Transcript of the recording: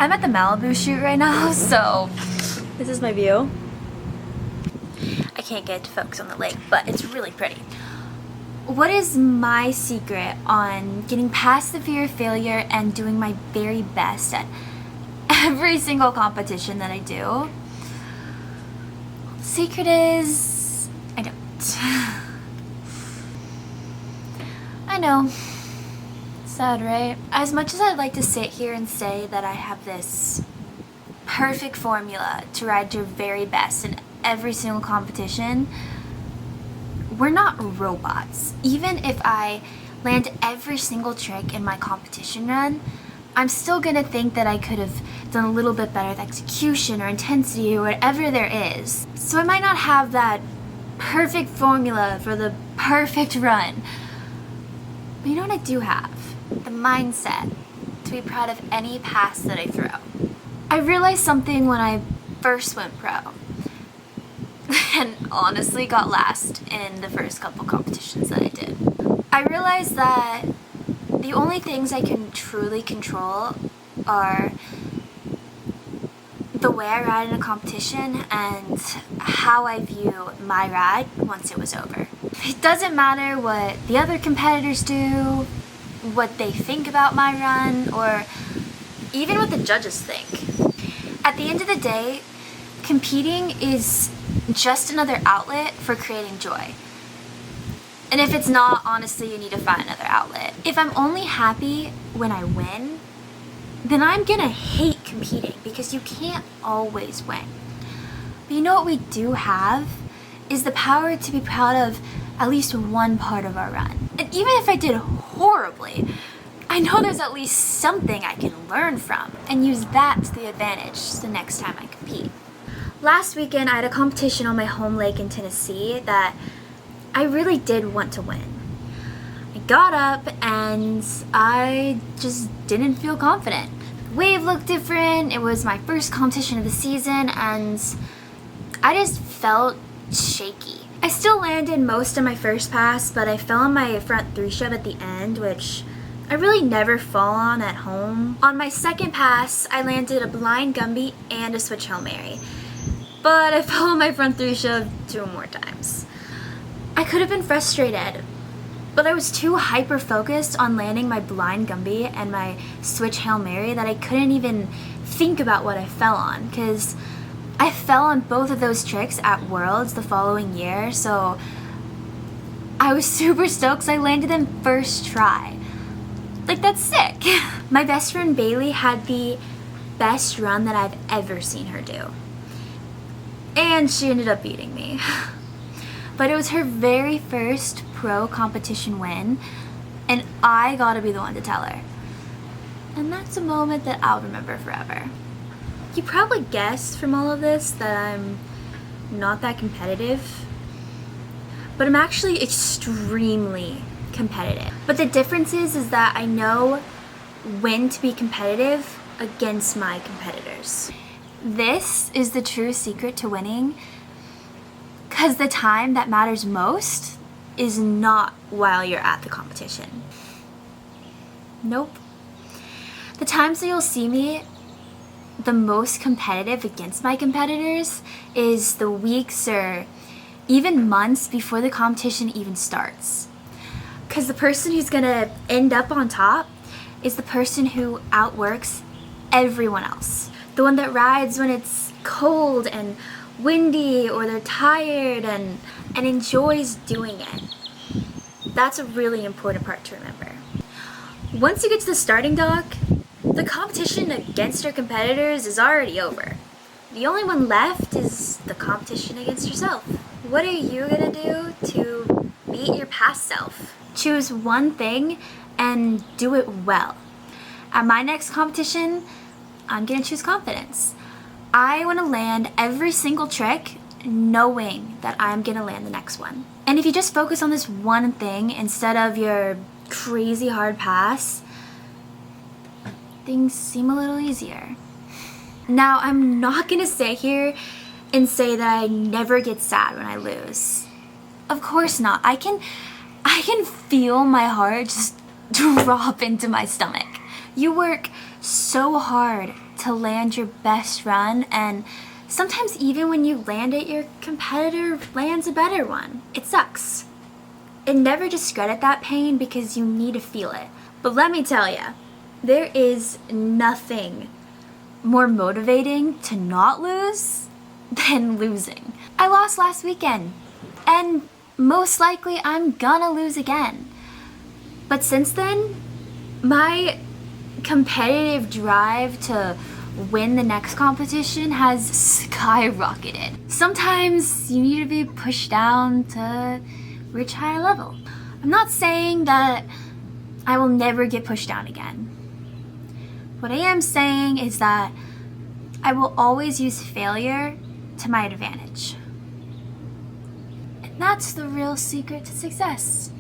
I'm at the Malibu shoot right now, so this is my view. I can't get it to focus on the lake, but it's really pretty. What is my secret on getting past the fear of failure and doing my very best at every single competition that I do? The secret is I don't. I know. Sad, right? As much as I'd like to sit here and say that I have this perfect formula to ride your very best in every single competition, we're not robots. Even if I land every single trick in my competition run, I'm still gonna think that I could have done a little bit better with execution or intensity or whatever there is. So I might not have that perfect formula for the perfect run. But you know what I do have? The mindset to be proud of any pass that I throw. I realized something when I first went pro and honestly got last in the first couple competitions that I did. I realized that the only things I can truly control are the way I ride in a competition and how I view my ride once it was over. It doesn't matter what the other competitors do, what they think about my run, or even what the judges think. At the end of the day, competing is just another outlet for creating joy. And if it's not, honestly, you need to find another outlet. If I'm only happy when I win, then I'm gonna hate competing because you can't always win. But you know what we do have is the power to be proud of at least one part of our run. And even if I did horribly, I know there's at least something I can learn from and use that to the advantage the next time I compete. Last weekend, I had a competition on my home lake in Tennessee that I really did want to win. I got up and I just didn't feel confident. The wave looked different, it was my first competition of the season, and I just felt shaky. I still landed most of my first pass, but I fell on my front 3-shove at the end, which I really never fall on at home. On my second pass, I landed a blind Gumby and a switch Hail Mary, but I fell on my front 3-shove 2 more times. I could have been frustrated, but I was too hyper-focused on landing my blind Gumby and my switch Hail Mary that I couldn't even think about what I fell on, because I fell on both of those tricks at Worlds the following year, so I was super stoked because I landed them first try. Like, that's sick. My best friend Bailey had the best run that I've ever seen her do. And she ended up beating me. But it was her very first pro competition win, and I gotta be the one to tell her. And that's a moment that I'll remember forever. You probably guessed from all of this that I'm not that competitive, but I'm actually extremely competitive. But the difference is that I know when to be competitive against my competitors. This is the true secret to winning, because the time that matters most is not while you're at the competition. Nope. The times that you'll see me the most competitive against my competitors is the weeks or even months before the competition even starts. Because the person who's gonna end up on top is the person who outworks everyone else. The one that rides when it's cold and windy, or they're tired and enjoys doing it. That's a really important part to remember. Once you get to the starting dock, the competition against your competitors is already over. The only one left is the competition against yourself. What are you gonna do to beat your past self? Choose one thing and do it well. At my next competition, I'm gonna choose confidence. I wanna land every single trick knowing that I'm gonna land the next one. And if you just focus on this one thing instead of your crazy hard pass, things seem a little easier. Now, I'm not gonna sit here and say that I never get sad when I lose. Of course not. I can feel my heart just drop into my stomach. You work so hard to land your best run, and sometimes even when you land it, your competitor lands a better one. It sucks. And never discredit that pain because you need to feel it. But let me tell you, there is nothing more motivating to not lose than losing. I lost last weekend, and most likely I'm gonna lose again. But since then, my competitive drive to win the next competition has skyrocketed. Sometimes you need to be pushed down to reach higher level. I'm not saying that I will never get pushed down again. What I am saying is that I will always use failure to my advantage. And that's the real secret to success.